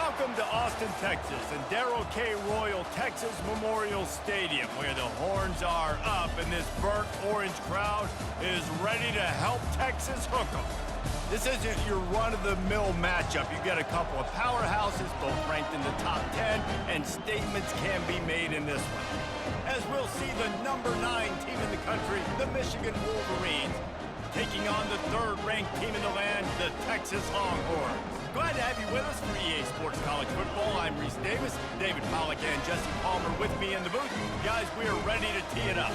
Welcome to Austin, Texas, and Darrell K. Royal Texas Memorial Stadium, where the horns are up and this burnt orange crowd is ready to help Texas hook 'em. This isn't your run-of-the-mill matchup. You get a couple of powerhouses, both ranked in the top 10, and statements can be made in this one. As we'll see the number 9 team in the country, the Michigan Wolverines, taking on the third-ranked team in the land, the Texas Longhorns. Glad to have you with us for EA Sports College Football. I'm Reese Davis, David Pollack and Jesse Palmer with me in the booth. Guys, we are ready to tee it up.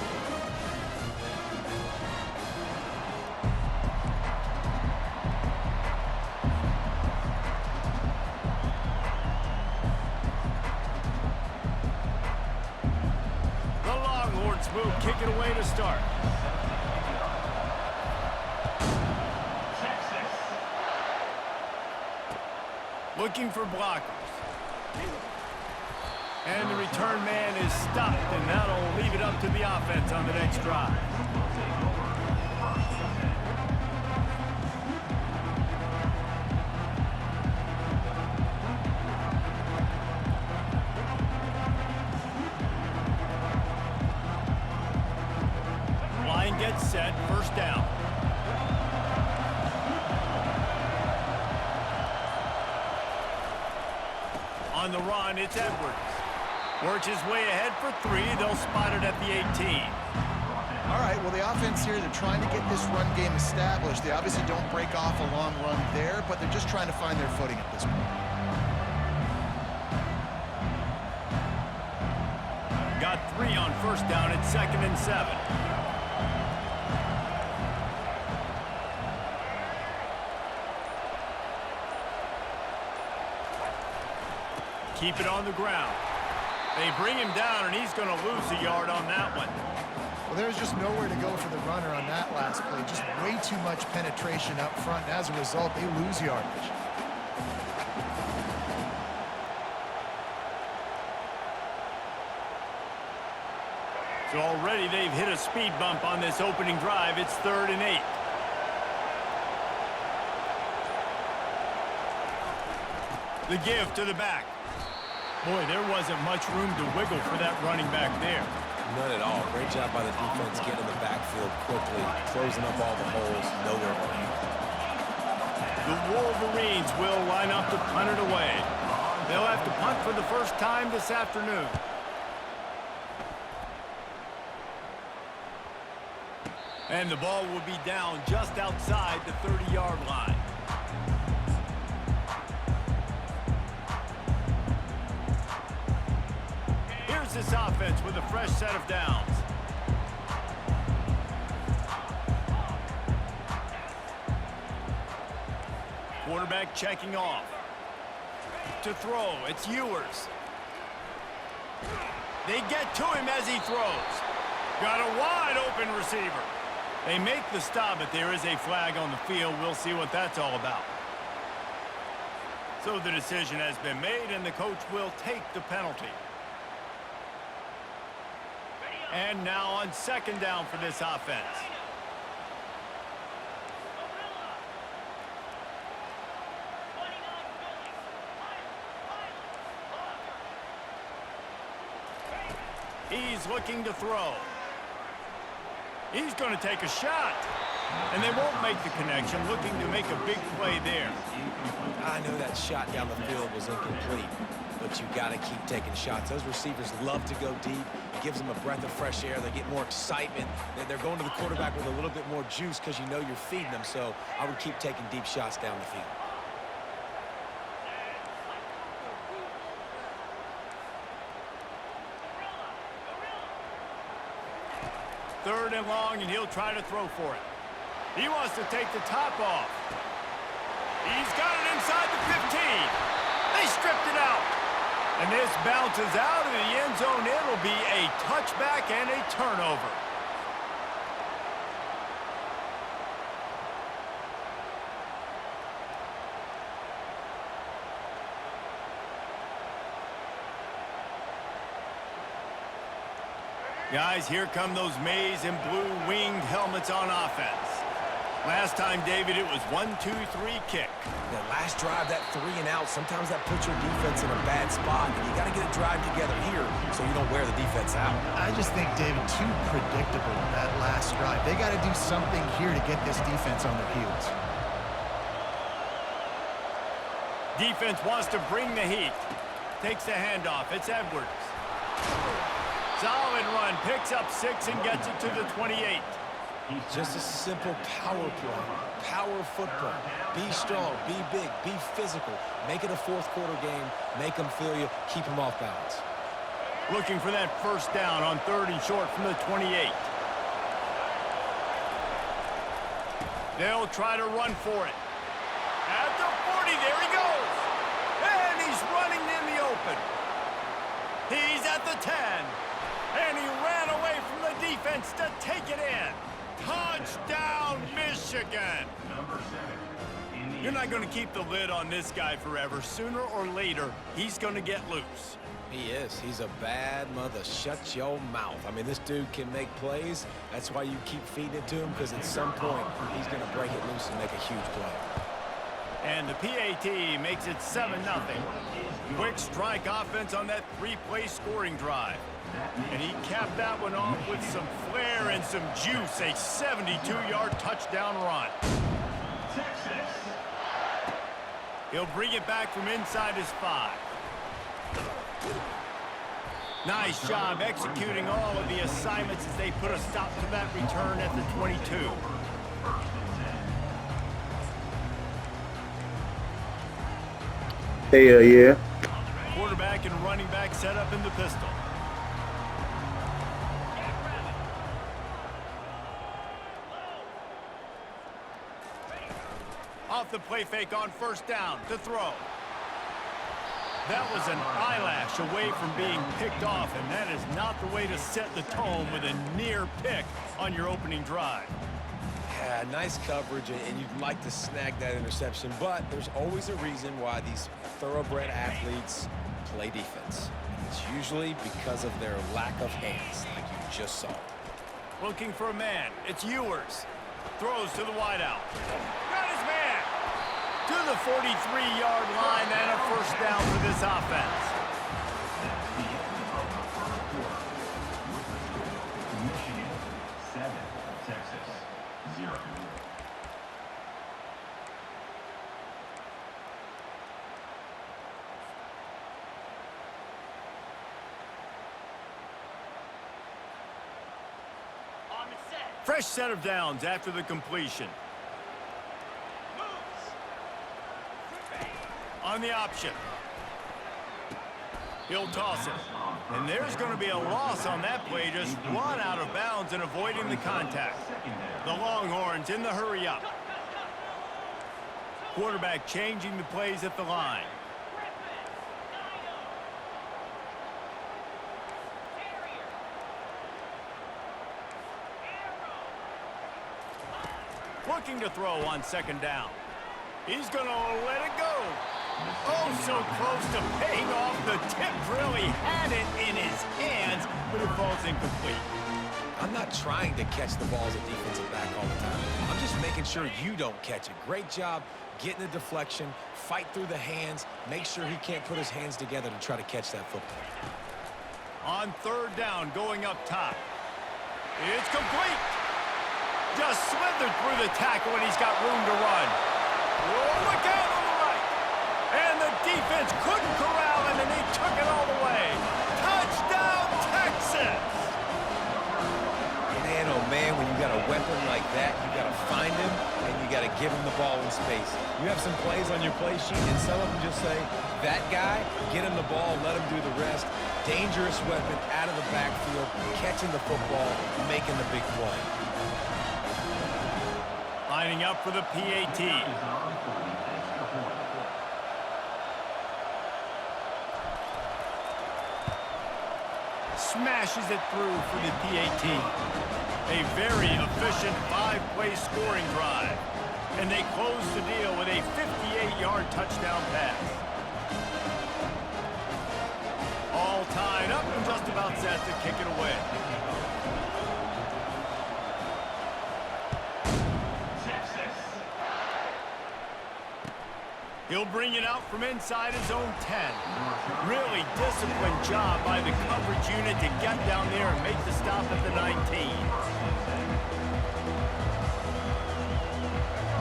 The Longhorns will kick it away to start. Looking for blockers. And the return man is stopped, and that'll leave it up to the offense on the next drive. Line gets set, first down. On the run, it's Edwards. Works his way ahead for 3. They'll spot it at the 18. All right, well, the offense here, they're trying to get this run game established. They obviously don't break off a long run there, but they're just trying to find their footing at this point. Got 3 on first down. It's 2nd and 7. Keep it on the ground. They bring him down, and he's going to lose a yard on that one. Well, there's just nowhere to go for the runner on that last play. Just way too much penetration up front, and as a result, they lose yardage. So already they've hit a speed bump on this opening drive. It's 3rd and 8. The give to the back. Boy, there wasn't much room to wiggle for that running back there. None at all. Great job by the defense getting in the backfield quickly, closing up all the holes, nowhere to land. The Wolverines will line up to punt it away. They'll have to punt for the first time this afternoon. And the ball will be down just outside the 30-yard line. This offense with a fresh set of downs. Quarterback checking off. To throw, it's Ewers. They get to him as he throws. Got a wide open receiver. They make the stop, but there is a flag on the field. We'll see what that's all about. So the decision has been made, and the coach will take the penalty. And now on 2nd down for this offense. He's looking to throw. He's going to take a shot. And they won't make the connection, looking to make a big play there. I know that shot down the field was incomplete, but you got to keep taking shots. Those receivers love to go deep. It gives them a breath of fresh air. They get more excitement. They're going to the quarterback with a little bit more juice because you know you're feeding them. So I would keep taking deep shots down the field. 3rd and long, and he'll try to throw for it. He wants to take the top off. He's got it inside the 15. They stripped it out. And this bounces out of the end zone. It'll be a touchback and a turnover. Guys, here come those maize and blue winged helmets on offense. Last time, David, it was 1-2-3 kick. That last drive, that 3 and out, sometimes that puts your defense in a bad spot, and you got to get a drive together here so you don't wear the defense out. I just think, David, too predictable that last drive. They got to do something here to get this defense on their heels. Defense wants to bring the heat. Takes the handoff. It's Edwards. Solid run. Picks up 6 and gets it to the 28. Just a simple power play, power football. Be strong, be big, be physical. Make it a fourth-quarter game. Make them feel you. Keep them off balance. Looking for that first down on 3rd and short from the 28. They'll try to run for it. At the 40, there he goes. And he's running in the open. He's at the 10. And he ran away from the defense to take it in. Touchdown, Michigan! You're not going to keep the lid on this guy forever. Sooner or later, he's going to get loose. He is. He's a bad mother. Shut your mouth. I mean, this dude can make plays. That's why you keep feeding it to him, because at some point, he's going to break it loose and make a huge play. And the PAT makes it 7-0. Quick strike offense on that 3-play scoring drive. And he capped that one off with some flair and some juice, a 72-yard touchdown run. He'll bring it back from inside his 5. Nice job executing all of the assignments as they put a stop to that return at the 22. Yeah. Quarterback and running back set up in the pistol. Off the play fake on first down to throw. That was an eyelash away from being picked off, and that is not the way to set the tone with a near pick on your opening drive. Yeah, nice coverage, and you'd like to snag that interception, but there's always a reason why these thoroughbred athletes play defense. It's usually because of their lack of hands, like you just saw. Looking for a man. It's Ewers. Throws to the wideout. Got his man. To the 43-yard line and a first down for this offense. Michigan 7, Texas 0. Fresh set of downs after the completion. On the option. He'll toss it. And there's going to be a loss on that play. Just run out of bounds and avoiding the contact. The Longhorns in the hurry up. Quarterback changing the plays at the line. Looking to throw on second down. He's going to let it go. Oh, so close to paying off the tip drill. He had it in his hands, but it falls incomplete. I'm not trying to catch the ball as a defensive back all the time. I'm just making sure you don't catch it. Great job getting the deflection, fight through the hands, make sure he can't put his hands together to try to catch that football. On third down, going up top. It's complete. Just slithered through the tackle, and he's got room to run. Oh, look out on the right. And the defense couldn't corral him, and he took it all the way. Touchdown, Texas! Man, oh man, when you got a weapon like that, you got to find him, and you got to give him the ball in space. You have some plays on your play sheet, and some of them just say, that guy, get him the ball, let him do the rest. Dangerous weapon out of the backfield, catching the football, making the big play. Lining up for the PAT. Smashes it through for the PAT. A very efficient 5-play scoring drive. And they close the deal with a 58-yard touchdown pass. All tied up and just about set to kick it away. He'll bring it out from inside his own 10. Really disciplined job by the coverage unit to get down there and make the stop at the 19.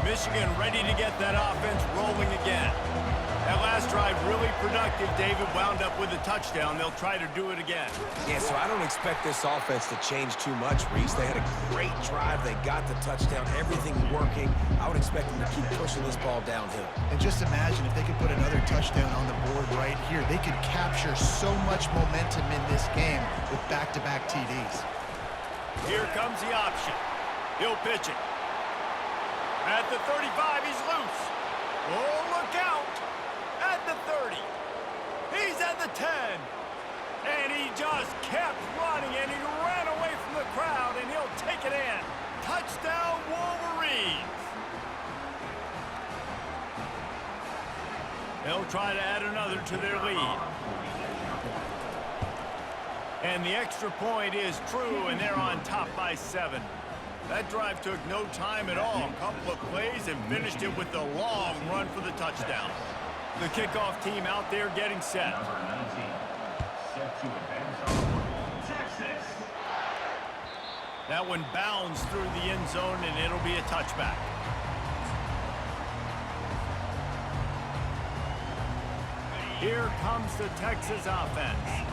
Michigan ready to get that offense rolling again. That last drive really productive. David wound up with a touchdown. They'll try to do it again. Yeah, so I don't expect this offense to change too much, Reese. They had a great drive. They got the touchdown. Everything working. I would expect them to keep pushing this ball downhill. And just imagine if they could put another touchdown on the board right here. They could capture so much momentum in this game with back-to-back TDs. Here comes the option. He'll pitch it. At the 35, he's loose. Oh, look out! At the 30. He's at the 10. And he just kept running, and he ran away from the crowd, and he'll take it in. Touchdown, Wolverines! They'll try to add another to their lead. And the extra point is true, and they're on top by 7. That drive took no time at all. A couple of plays and finished it with a long run for the touchdown. The kickoff team out there getting set. Number 19, set to advance, Texas. That one bounds through the end zone, and it'll be a touchback. Here comes the Texas offense.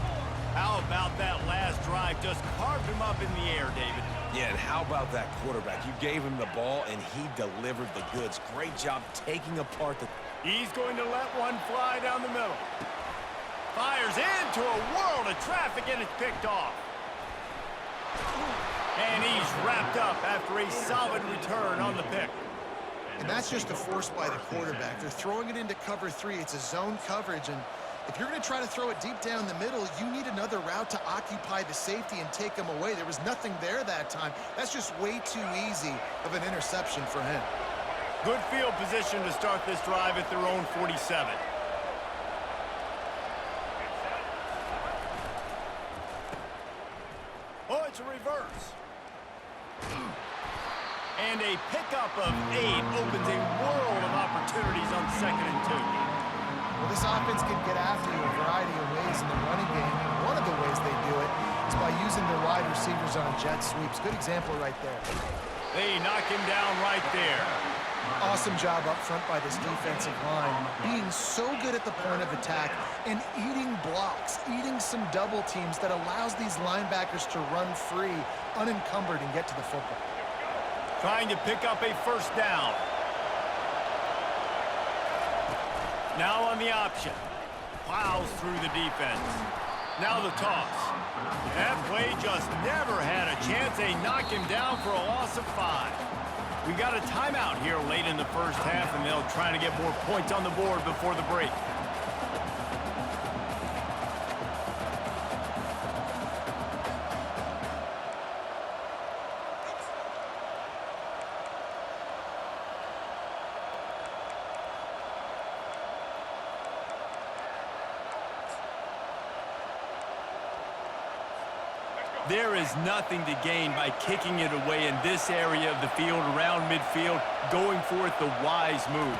How about that last drive? Just carved him up in the air, David. Yeah, and how about that quarterback? You gave him the ball, and he delivered the goods. Great job taking apart the... He's going to let one fly down the middle. Fires into a world of traffic, and it's picked off. And he's wrapped up after a solid return on the pick. And that's just a force by the quarterback. They're throwing it into cover 3. It's a zone coverage, and if you're going to try to throw it deep down the middle, you need another route to occupy the safety and take him away. There was nothing there that time. That's just way too easy of an interception for him. Good field position to start this drive at their own 47. Oh, it's a reverse. And a pickup of 8 opens a world of opportunities on 2nd and 2. Well, this offense can get after you a variety of ways in the running game. And one of the ways they do it is by using their wide receivers on jet sweeps. Good example right there. They knock him down right there. Awesome job up front by this defensive line, being so good at the point of attack and eating blocks, eating some double teams that allows these linebackers to run free, unencumbered, and get to the football. Trying to pick up a first down. Now on the option. Plows through the defense. Now the toss. That play just never had a chance. They knock him down for a loss of 5. We got a timeout here late in the first half, and they'll try to get more points on the board before the break. There is nothing to gain by kicking it away in this area of the field, around midfield, going for it the wise move.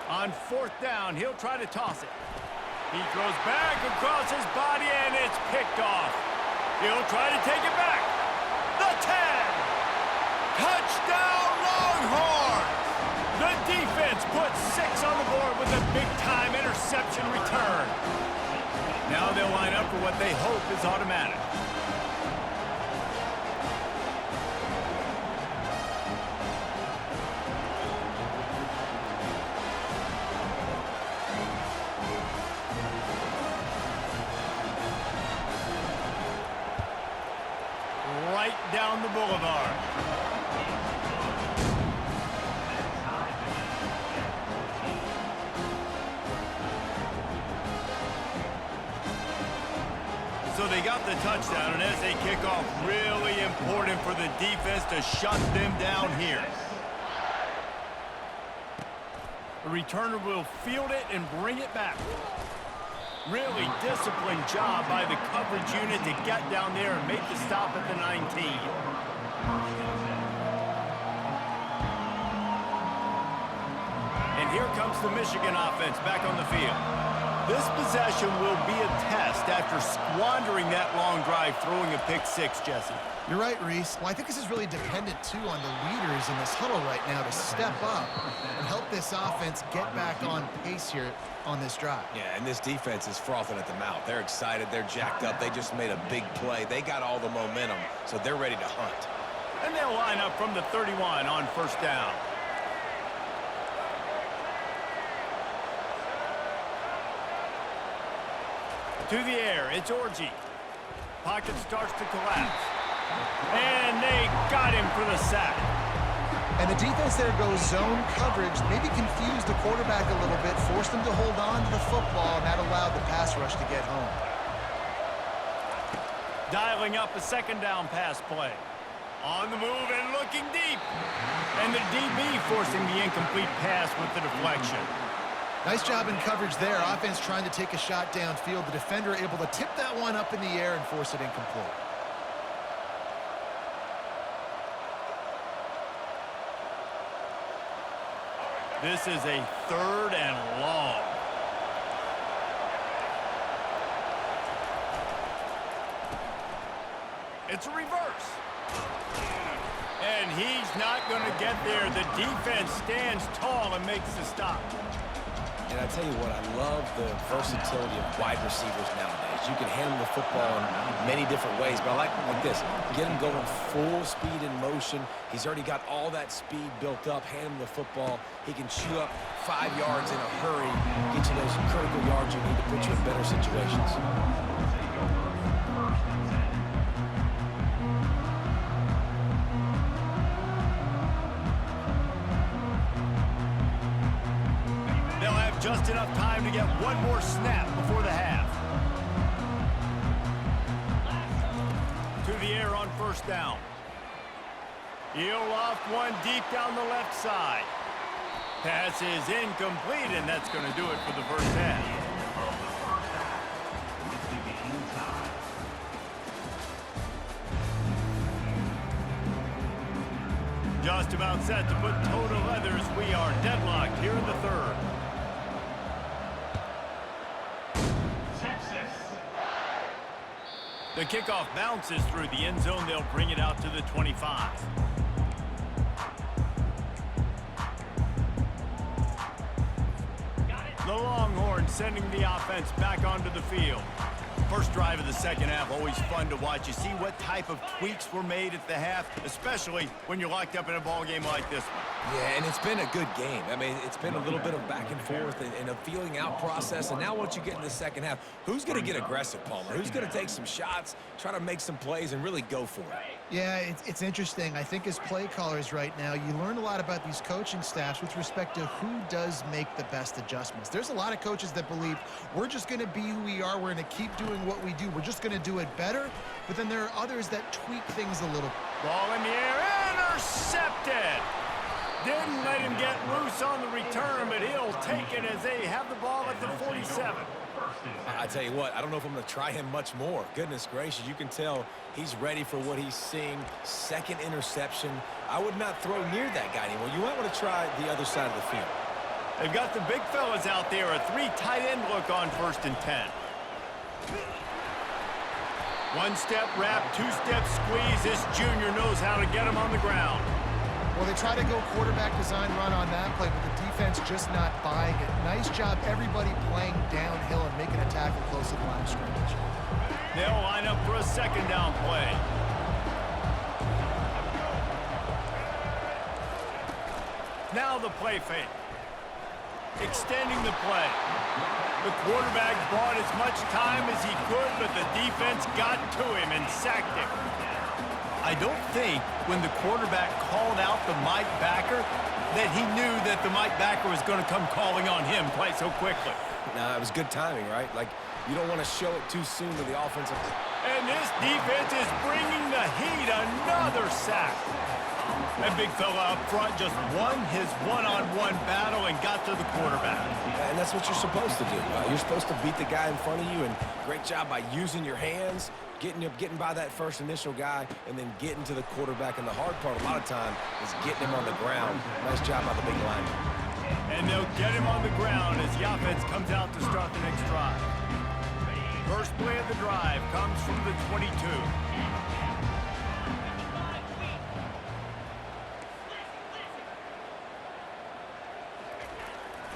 On 4th down, he'll try to toss it. He throws back across his body, and it's picked off. He'll try to take it back. The 10! Touchdown, Longhorns! The defense puts 6 on the board with a big-time interception return. Now they'll line up for what they hope is automatic. Right down the boulevard. So they got the touchdown, and as they kick off, really important for the defense to shut them down here. The returner will field it and bring it back. Really disciplined job by the coverage unit to get down there and make the stop at the 19. And here comes the Michigan offense back on the field. This possession will be a test after squandering that long drive, throwing a pick six, Jesse. You're right, Reese. Well, I think this is really dependent, too, on the leaders in this huddle right now to step up and help this offense get back on pace here on this drive. Yeah, and this defense is frothing at the mouth. They're excited. They're jacked up. They just made a big play. They got all the momentum, so they're ready to hunt. And they'll line up from the 31 on first down. To the air, it's Orji. Pocket starts to collapse. And they got him for the sack. And the defense there goes zone coverage, maybe confused the quarterback a little bit, forced him to hold on to the football, and that allowed the pass rush to get home. Dialing up a second down pass play. On the move and looking deep. And the DB forcing the incomplete pass with the deflection. Nice job in coverage there. Offense trying to take a shot downfield. The defender able to tip that one up in the air and force it incomplete. This is a 3rd and long. It's a reverse. And he's not going to get there. The defense stands tall and makes the stop. And I tell you what, I love the versatility of wide receivers nowadays. You can handle the football in many different ways, but I like this. Get him going full speed in motion. He's already got all that speed built up. Hand him the football. He can chew up 5 yards in a hurry, get you those critical yards you need to put you in better situations. Just enough time to get one more snap before the half. To the air on first down. He'll loft one deep down the left side. Pass is incomplete, and that's going to do it for the first half. Just about set to put toe to leathers. We are deadlocked here in the 3rd. The kickoff bounces through the end zone. They'll bring it out to the 25. The Longhorns sending the offense back onto the field. First drive of the second half, always fun to watch. You see what type of tweaks were made at the half, especially when you're locked up in a ball game like this one. Yeah, and it's been a good game. I mean, it's been a little bit of back and forth and a feeling out process. And now once you get in the second half, who's going to get aggressive, Palmer? Who's going to take some shots, try to make some plays, and really go for it? Yeah, it's interesting. I think as play callers right now, you learn a lot about these coaching staffs with respect to who does make the best adjustments. There's a lot of coaches that believe we're just going to be who we are. We're going to keep doing what we do. We're just going to do it better. But then there are others that tweak things a little. Ball in the air, intercepted. Didn't let him get loose on the return, but he'll take it as they have the ball at the 47. I tell you what, I don't know if I'm going to try him much more. Goodness gracious, you can tell he's ready for what he's seeing. Second interception. I would not throw near that guy anymore. You might want to try the other side of the field. They've got the big fellas out there. A 3 tight end look on 1st and 10. One-step wrap, 2-step squeeze. This junior knows how to get him on the ground. Well, they try to go quarterback design run on that play, but the defense just not buying it. Nice job, everybody playing downhill and making a tackle close to the line of scrimmage. They'll line up for a second down play. Now the play fake. Extending the play. The quarterback bought as much time as he could, but the defense got to him and sacked him. I don't think when the quarterback called out the Mike backer that he knew that the Mike backer was going to come calling on him quite so quickly. Nah, it was good timing, right? Like, you don't want to show it too soon to the offensive. And this defense is bringing the heat. Another sack. That big fella up front just won his one-on-one battle and got to the quarterback. And that's what you're supposed to do. You're supposed to beat the guy in front of you, and great job by using your hands, getting by that first initial guy, and then getting to the quarterback. And the hard part a lot of time is getting him on the ground. Nice job by the big lineman. And they'll get him on the ground as the offense comes out to start the next drive. First play of the drive comes from the 22.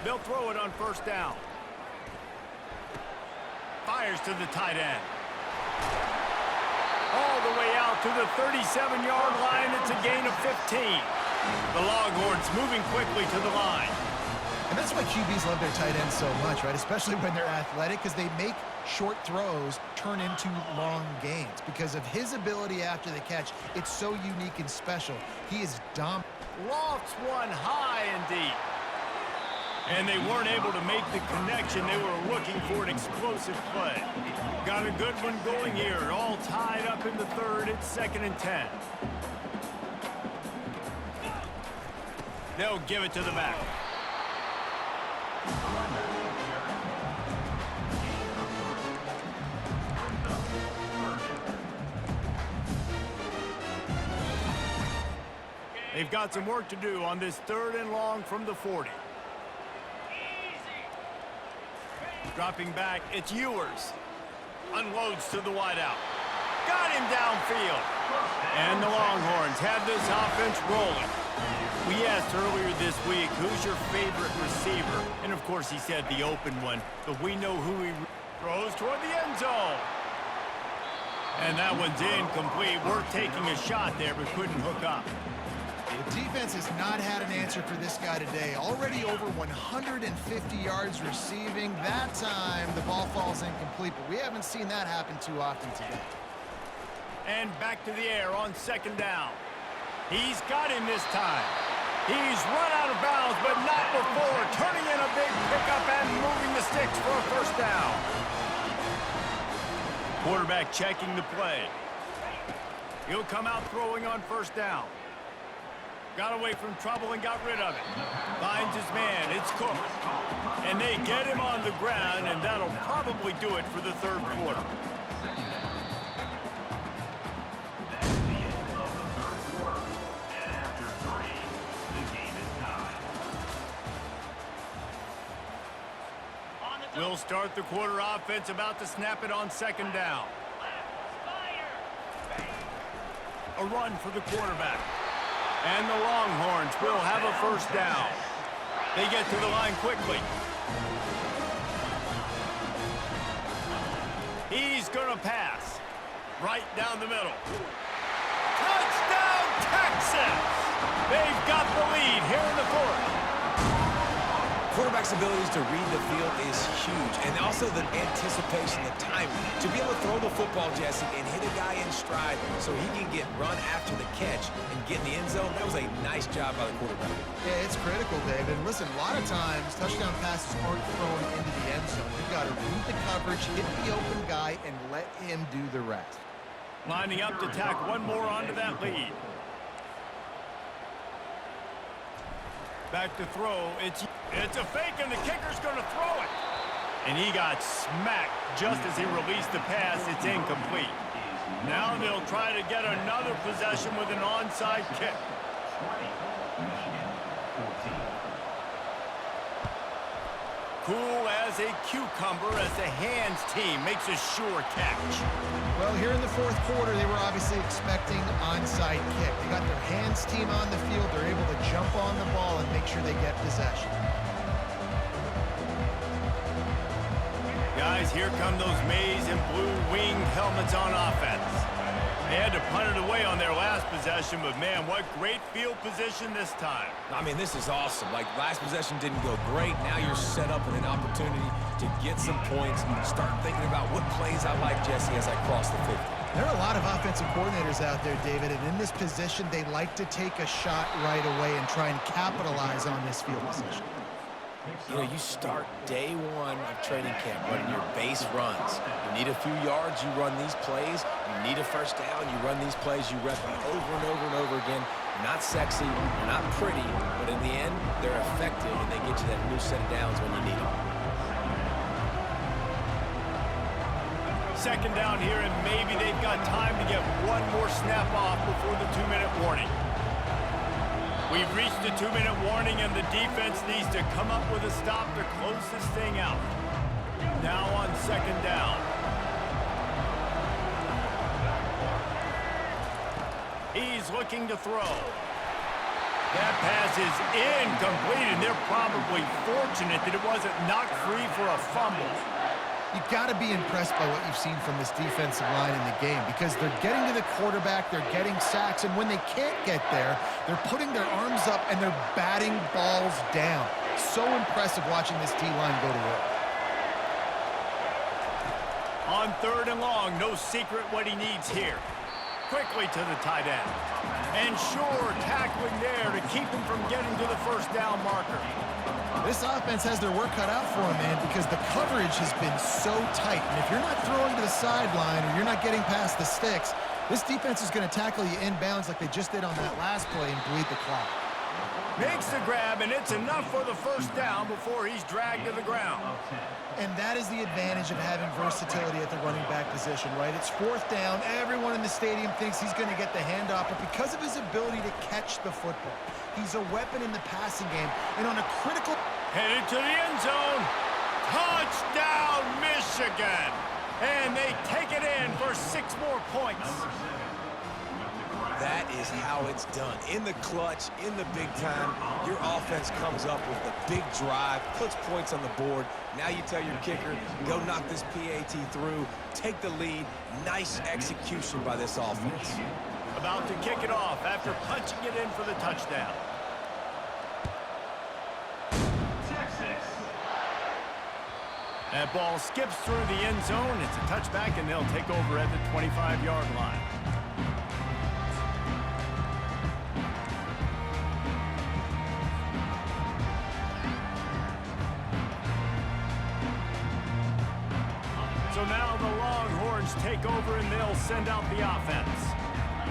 They'll throw it on first down. Fires to the tight end. All the way out to the 37-yard line. It's a gain of 15. The Longhorns moving quickly to the line. And that's why QBs love their tight ends so much, right? Especially when they're athletic, because they make short throws turn into long gains. Because of his ability after the catch, it's so unique and special. He is dominant. Lofts one high and deep. And they weren't able to make the connection. They were looking for an explosive play. Got a good one going here. All tied up in the third. It's 2nd and 10. They'll give it to the back. They've got some work to do on this 3rd and long from the 40. Dropping back, it's Ewers. Unloads to the wideout. Got him downfield. And the Longhorns have this offense rolling. We asked earlier this week, who's your favorite receiver? And of course he said the open one, but we know who he throws toward the end zone. And that one's incomplete. Worth taking a shot there, but couldn't hook up. The defense has not had an answer for this guy today. Already over 150 yards receiving. That time, the ball falls incomplete, but we haven't seen that happen too often today. And back to the air on 2nd down. He's got him this time. He's run out of bounds, but not before. Turning in a big pickup and moving the sticks for a 1st down. Quarterback checking the play. He'll come out throwing on 1st down. Got away from trouble and got rid of it. Finds his man. It's Cook. And they get him on the ground, and that'll probably do it for the 3rd quarter. We'll start the quarter offense, about to snap it on 2nd down. A run for the quarterback. And the Longhorns will have a 1st down. They get to the line quickly. He's going to pass. Right down the middle. Touchdown, Texas! They've got the lead here in the 4th. Quarterback's abilities to read the field is huge, and also the anticipation, the timing. To be able to throw the football, Jesse, and hit a guy in stride so he can get run after the catch and get in the end zone, that was a nice job by the quarterback. Yeah, it's critical, David. And listen, a lot of times, touchdown passes aren't thrown into the end zone. You've got to read the coverage, hit the open guy, and let him do the rest. Lining up to tack one more onto that lead. Back to throw. It's a fake, and the kicker's going to throw it. And he got smacked just as he released the pass. It's incomplete. Now they'll try to get another possession with an onside kick. Cool as a cucumber as the hands team makes a sure catch. Well, here in the 4th quarter, they were obviously expecting onside kick. They got their hands team on the field. They're able to jump on the ball and make sure they get possession. Guys, here come those maize and blue winged helmets on offense. They had to punt it away on their last possession, but man, what great field position this time. I mean, this is awesome. Like, last possession didn't go great. Now you're set up with an opportunity to get some points. Start thinking about what plays I like, Jesse, as I cross the 50. There are a lot of offensive coordinators out there, David, and in this position, they like to take a shot right away and try and capitalize on this field position. You know, you start day one of training camp running your base runs. You need a few yards, you run these plays. You need a 1st down, you run these plays. You rep them over and over and over again. They're not sexy, they're not pretty, but in the end, they're effective, and they get you that new set of downs when you need them. 2nd down here, and maybe they've got time to get one more snap off before the 2-minute warning. We've reached the 2-minute warning, and the defense needs to come up with a stop to close this thing out. Now on 2nd down. He's looking to throw. That pass is incomplete, and they're probably fortunate that it wasn't knocked free for a fumble. You've got to be impressed by what you've seen from this defensive line in the game because they're getting to the quarterback, they're getting sacks, and when they can't get there, they're putting their arms up and they're batting balls down. So impressive watching this D-line go to work. On 3rd and long, no secret what he needs here. Quickly to the tight end. And sure, tackling there to keep him from getting to the 1st down marker. This offense has their work cut out for them, man, because the coverage has been so tight. And if you're not throwing to the sideline or you're not getting past the sticks, this defense is going to tackle you inbounds like they just did on that last play and bleed the clock. Makes the grab, and it's enough for the 1st down before he's dragged to the ground. And that is the advantage of having versatility at the running back position, right? It's 4th down. Everyone in the stadium thinks he's going to get the handoff, but because of his ability to catch the football, he's a weapon in the passing game. And on a critical... Headed to the end zone. Touchdown, Michigan! And they take it in for 6 more points. That is how it's done. In the clutch, in the big time, your offense comes up with a big drive, puts points on the board. Now you tell your kicker, go knock this PAT through, take the lead. Nice execution by this offense. About to kick it off after punching it in for the touchdown. Texas. That ball skips through the end zone. It's a touchback, and they'll take over at the 25-yard line. So now the Longhorns take over, and they'll send out the offense.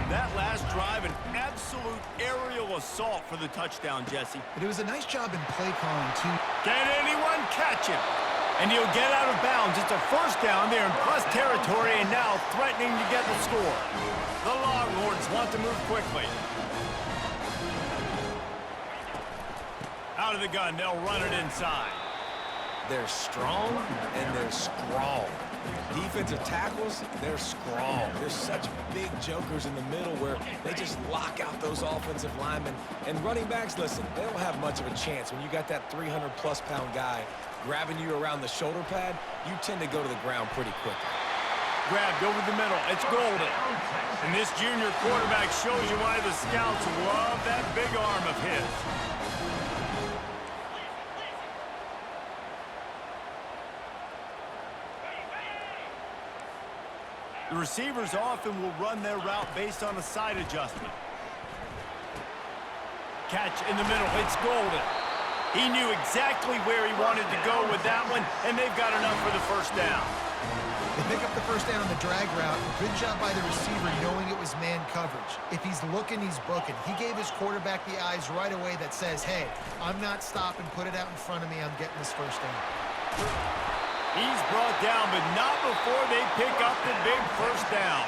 That last drive, an absolute aerial assault for the touchdown, Jesse. But it was a nice job in play calling, too. Can anyone catch him? And he'll get out of bounds. It's a 1st down there in plus territory, and now threatening to get the score. The Longhorns want to move quickly. Out of the gun, they'll run it inside. They're strong and they're strong. Defensive tackles, they're strong. They're such big jokers in the middle where they just lock out those offensive linemen. And running backs, listen, they don't have much of a chance. When you got that 300-plus pound guy grabbing you around the shoulder pad, you tend to go to the ground pretty quickly. Grabbed over the middle. It's Golden. And this junior quarterback shows you why the scouts love that big arm of his. The receivers often will run their route based on a side adjustment. Catch in the middle. It's Golden. He knew exactly where he wanted to go with that one, and they've got enough for the 1st down. They pick up the 1st down on the drag route. Good job by the receiver knowing it was man coverage. If he's looking, he's booking. He gave his quarterback the eyes right away that says, hey, I'm not stopping. Put it out in front of me. I'm getting this 1st down. He's brought down, but not before they pick up the big 1st down.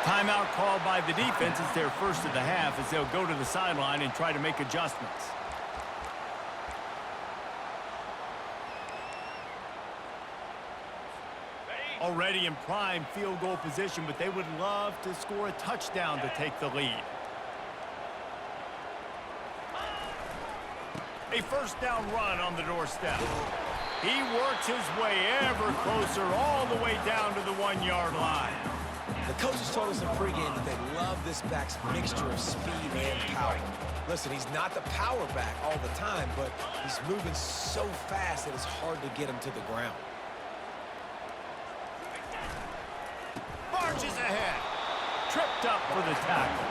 Timeout called by the defense. It's their 1st of the half as they'll go to the sideline and try to make adjustments. Already in prime field goal position, but they would love to score a touchdown to take the lead. A 1st down run on the doorstep. He works his way ever closer all the way down to the 1-yard line. The coaches told us in pregame that they love this back's mixture of speed and power. Listen, he's not the power back all the time, but he's moving so fast that it's hard to get him to the ground. Marches ahead. Tripped up for the tackle.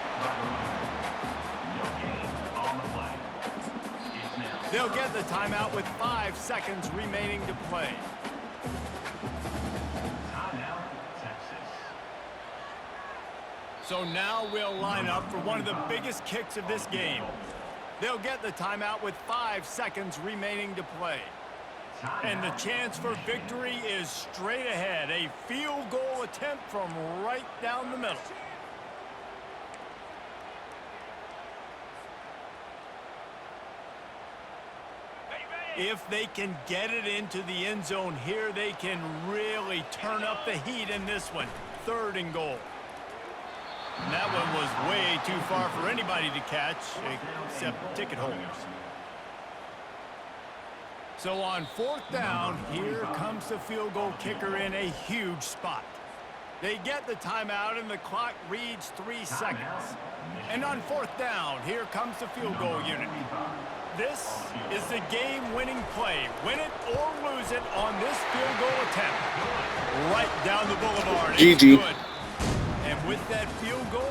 They'll get the timeout with 5 seconds remaining to play. Timeout, Texas. So now we'll line up for one of the biggest kicks of this game. They'll get the timeout with 5 seconds remaining to play. And the chance for victory is straight ahead. A field goal attempt from right down the middle. If they can get it into the end zone here, they can really turn up the heat in this one. 3rd and goal. And that one was way too far for anybody to catch, except ticket holders. So on 4th down, here comes the field goal kicker in a huge spot. They get the timeout, and the clock reads 3 seconds. And on 4th down, here comes the field goal unit. This is the game-winning play. Win it or lose it on this field goal attempt. Right down the boulevard. GG. And with that field goal,